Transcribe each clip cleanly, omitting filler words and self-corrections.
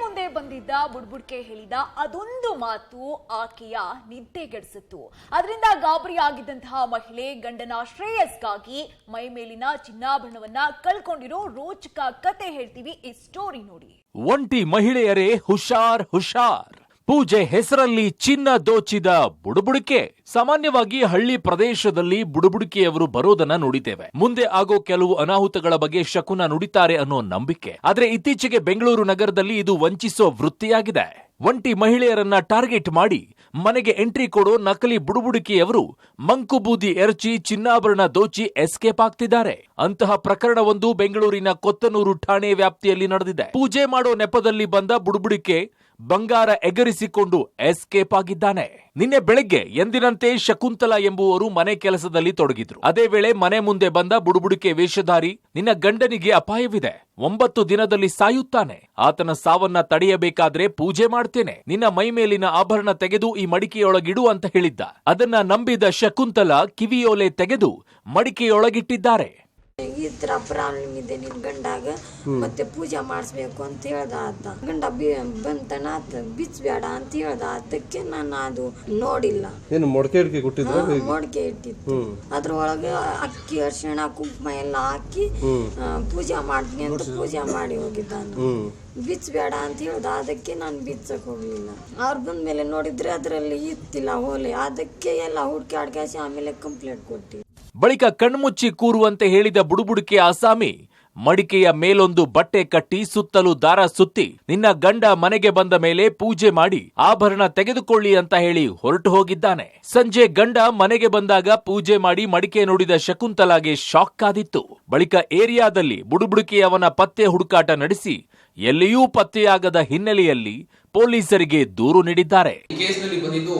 ಮುಂದೆ ಬಂದಿದ್ದ ಬುಡ್ಬುಡ್ಕೆ ಹೇಳಿದ ಅದೊಂದು ಮಾತು ಆಕೆಯ ನಿದ್ದೆಗೆಡಿಸಿತ್ತು. ಅದರಿಂದ ಗಾಬರಿ ಆಗಿದ್ದಂತಹ ಮಹಿಳೆ ಗಂಡನ ಶ್ರೇಯಸ್ಗಾಗಿ ಮೈ ಮೇಲಿನ ಚಿನ್ನಾಭರಣವನ್ನ ಕಳ್ಕೊಂಡಿರೋ ರೋಚಕ ಕತೆ ಹೇಳ್ತೀವಿ. ಈ ಸ್ಟೋರಿ ನೋಡಿ. ಒಂಟಿ ಮಹಿಳೆಯರೇ ಹುಷಾರ್ ಹುಷಾರ್. ಪೂಜೆ ಹೆಸರಲ್ಲಿ ಚಿನ್ನ ದೋಚಿದ ಬುಡುಬುಡಿಕೆ. ಸಾಮಾನ್ಯವಾಗಿ ಹಳ್ಳಿ ಪ್ರದೇಶದಲ್ಲಿ ಬುಡುಬುಡಿಕೆಯವರು ಬರೋದನ್ನ ನೋಡಿದ್ದೇವೆ. ಮುಂದೆ ಆಗೋ ಕೆಲವು ಅನಾಹುತಗಳ ಬಗ್ಗೆ ಶಕುನ ನುಡಿತಾರೆ ಅನ್ನೋ ನಂಬಿಕೆ. ಆದ್ರೆ ಇತ್ತೀಚೆಗೆ ಬೆಂಗಳೂರು ನಗರದಲ್ಲಿ ಇದು ವಂಚಿಸೋ ವೃತ್ತಿಯಾಗಿದೆ. ಒಂಟಿ ಮಹಿಳೆಯರನ್ನ ಟಾರ್ಗೆಟ್ ಮಾಡಿ ಮನೆಗೆ ಎಂಟ್ರಿ ಕೊಡೋ ನಕಲಿ ಬುಡುಬುಡಿಕೆಯವರು ಮಂಕುಬೂದಿ ಎರಚಿ ಚಿನ್ನಾಭರಣ ದೋಚಿ ಎಸ್ಕೇಪ್ ಆಗ್ತಿದ್ದಾರೆ. ಅಂತಹ ಪ್ರಕರಣವೊಂದು ಬೆಂಗಳೂರಿನ ಕೊತ್ತನೂರು ಠಾಣೆ ವ್ಯಾಪ್ತಿಯಲ್ಲಿ ನಡೆದಿದೆ. ಪೂಜೆ ಮಾಡೋ ನೆಪದಲ್ಲಿ ಬಂದ ಬುಡುಬುಡಿಕೆ ಬಂಗಾರ ಎಗರಿಸಿಕೊಂಡು ಎಸ್ಕೇಪ್ ಆಗಿದ್ದಾನೆ. ನಿನ್ನೆ ಬೆಳಗ್ಗೆ ಎಂದಿನಂತೆ ಶಕುಂತಲಾ ಎಂಬುವರು ಮನೆ ಕೆಲಸದಲ್ಲಿ ತೊಡಗಿದ್ರು. ಅದೇ ವೇಳೆ ಮನೆ ಮುಂದೆ ಬಂದ ಬುಡುಬುಡಿಕೆ ವೇಷಧಾರಿ, ನಿನ್ನ ಗಂಡನಿಗೆ ಅಪಾಯವಿದೆ, 9 ದಿನದಲ್ಲಿ ಸಾಯುತ್ತಾನೆ, ಆತನ ಸಾವನ್ನ ತಡೆಯಬೇಕಾದ್ರೆ ಪೂಜೆ ಮಾಡ್ತೇನೆ, ನಿನ್ನ ಮೈ ಮೇಲಿನ ಆಭರಣ ತೆಗೆದು ಈ ಮಡಿಕೆಯೊಳಗಿಡು ಅಂತ ಹೇಳಿದ್ದ. ಅದನ್ನ ನಂಬಿದ ಶಕುಂತಲಾ ಕಿವಿಯೋಲೆ ತೆಗೆದು ಮಡಿಕೆಯೊಳಗಿಟ್ಟಿದ್ದಾರೆ. ಈ ತರ ಪ್ರಾಬ್ಲಮ್ ಇದೆ ನಿನ್ ಗಂಡಾಗ, ಮತ್ತೆ ಪೂಜೆ ಮಾಡಿಸ್ಬೇಕು ಅಂತ ಹೇಳ್ದ. ಆತ ಗಂಡ ಬಂತನ ಬಿಚ್ಚಬೇಡ ಅಂತ ಹೇಳ್ದ. ಅದಕ್ಕೆ ನಾನು ಅದು ನೋಡಿಲ್ಲ. ಮೊಡ್ಕೆ ಇಟ್ಟಿತ್ತು. ಅದ್ರೊಳಗೆ ಅಕ್ಕಿ ಅರಿಶಿಣ ಕುಂಕುಮ ಎಲ್ಲ ಹಾಕಿ ಪೂಜೆ ಮಾಡ್ತೀನಿ ಅಂತ ಪೂಜೆ ಮಾಡಿ ಹೋಗಿದ್ದಾನು. ಬಿಚ್ಚಬೇಡ ಅಂತ ಹೇಳ್ದ. ಅದಕ್ಕೆ ನಾನು ಬಿಚ್ಚಕ್ ಹೋಗ್ಲಿಲ್ಲ. ಅವ್ರು ಬಂದ್ಮೇಲೆ ನೋಡಿದ್ರೆ ಅದರಲ್ಲಿ ಇತ್ತಿಲ್ಲ ಹೋಲೆ. ಅದಕ್ಕೆ ಎಲ್ಲ ಹುಡ್ಕಾಡ್ಕಾಸಿ ಆಮೇಲೆ ಕಂಪ್ಲೇಂಟ್ ಕೊಟ್ಟಿ. ಬಳಿಕ ಕಣ್ಮುಚ್ಚಿ ಕೂರುವಂತೆ ಹೇಳಿದ ಬುಡುಬುಡಿಕೆ ಆಸಾಮಿ ಮಡಿಕೆಯ ಮೇಲೊಂದು ಬಟ್ಟೆ ಕಟ್ಟಿ ಸುತ್ತಲೂ ದಾರ ಸುತ್ತಿ ನಿನ್ನ ಗಂಡ ಮನೆಗೆ ಬಂದ ಮೇಲೆ ಪೂಜೆ ಮಾಡಿ ಆಭರಣ ತೆಗೆದುಕೊಳ್ಳಿ ಅಂತ ಹೇಳಿ ಹೊರಟು ಹೋಗಿದ್ದಾನೆ. ಸಂಜೆ ಗಂಡ ಮನೆಗೆ ಬಂದಾಗ ಪೂಜೆ ಮಾಡಿ ಮಡಿಕೆ ನೋಡಿದ ಶಕುಂತಲಾಗೆ ಶಾಕ್ ಆದಿತ್ತು. ಬಳಿಕ ಏರಿಯಾದಲ್ಲಿ ಬುಡುಬುಡಿಕೆಯವನ ಪತ್ತೆ ಹುಡುಕಾಟ ನಡೆಸಿ ಎಲ್ಲಿಯೂ ಪತ್ತೆಯಾಗದ ಹಿನ್ನೆಲೆಯಲ್ಲಿ ಪೊಲೀಸರಿಗೆ ದೂರು ನೀಡಿದ್ದಾರೆ. ಈ ಕೇಸ್ನಲ್ಲಿ ಬಂದಿದ್ದು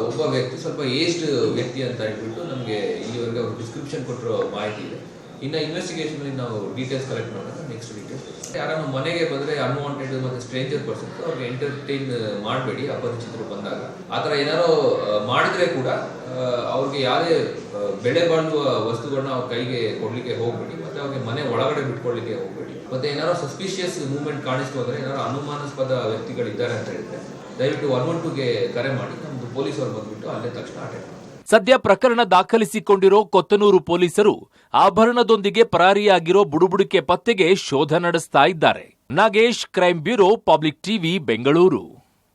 ಒಬ್ಬ ವ್ಯಕ್ತಿ ಸ್ವಲ್ಪ ಏಜ್ಡ್ ವ್ಯಕ್ತಿ ಅಂತ ಹೇಳ್ಬಿಟ್ಟು ನಮಗೆ ಇಲ್ಲಿವರೆಗೆ ಅವರು ಡಿಸ್ಕ್ರಿಪ್ಷನ್ ಕೊಟ್ಟಿರೋ ಮಾಹಿತಿ ಇದೆ. ಇನ್ನು ಇನ್ವೆಸ್ಟಿಗೇಷನ್ ಅಲ್ಲಿ ನಾವು ಡೀಟೇಲ್ಸ್ ಕಲೆಕ್ಟ್ ಮಾಡೋಣ. ನೆಕ್ಸ್ಟ್ ಡೀಟೇಲ್ಸ್ ಯಾರನ್ನು ಮನೆಗೆ ಬಂದ್ರೆ ಅನ್ವಾಂಟೆಡ್ ಮತ್ತೆ ಸ್ಟ್ರೇಂಜರ್ ಪರ್ಸನ್ ಅವ್ರಿಗೆ ಎಂಟರ್ಟೈನ್ ಮಾಡಬೇಡಿ. ಅಪರಿಚಿತರು ಬಂದಾಗ ಆ ಥರ ಏನಾರೋ ಮಾಡಿದ್ರೆ ಕೂಡ ಅವ್ರಿಗೆ ಯಾವುದೇ ಬೆಲೆ ಬಾಳುವ ವಸ್ತುಗಳನ್ನ ಅವ್ರ ಕೈಗೆ ಕೊಡ್ಲಿಕ್ಕೆ ಹೋಗ್ಬೇಡಿ. ಮತ್ತೆ ಅವ್ರಿಗೆ ಮನೆ ಒಳಗಡೆ ಬಿಟ್ಕೊಳ್ಳಿಕ್ಕೆ ಹೋಗ್ಬೇಡಿ. ಮತ್ತೆ ಏನಾರೋ ಸಸ್ಪಿಷಿಯಸ್ ಮೂವ್ಮೆಂಟ್ ಕಾಣಿಸ್ತು ಅಂದ್ರೆ ಏನಾರೋ ಅನುಮಾನಾಸ್ಪದ ವ್ಯಕ್ತಿಗಳಿದ್ದಾರೆ ಅಂತ ಹೇಳಿದ್ರೆ ದಯವಿಟ್ಟು 112ಗೆ ಕರೆ ಮಾಡಿ. ನಮ್ದು ಪೊಲೀಸರು ಬಂದ್ಬಿಟ್ಟು ಅಲ್ಲೇ ತಕ್ಷಣ ಅಟೆಂಡ್ ಮಾಡಿ. ಸದ್ಯ ಪ್ರಕರಣ ದಾಖಲಿಸಿಕೊಂಡಿರೋ ಕೊತ್ತನೂರು ಪೊಲೀಸರು ಆಭರಣದೊಂದಿಗೆ ಪರಾರಿಯಾಗಿರೋ ಬುಡುಬುಡಿಕೆ ಪತ್ತೆಗೆ ಶೋಧ ನಡೆಸ್ತಾ ಇದ್ದಾರೆ. Nagesh, crime bureau, public TV, Bengaluru.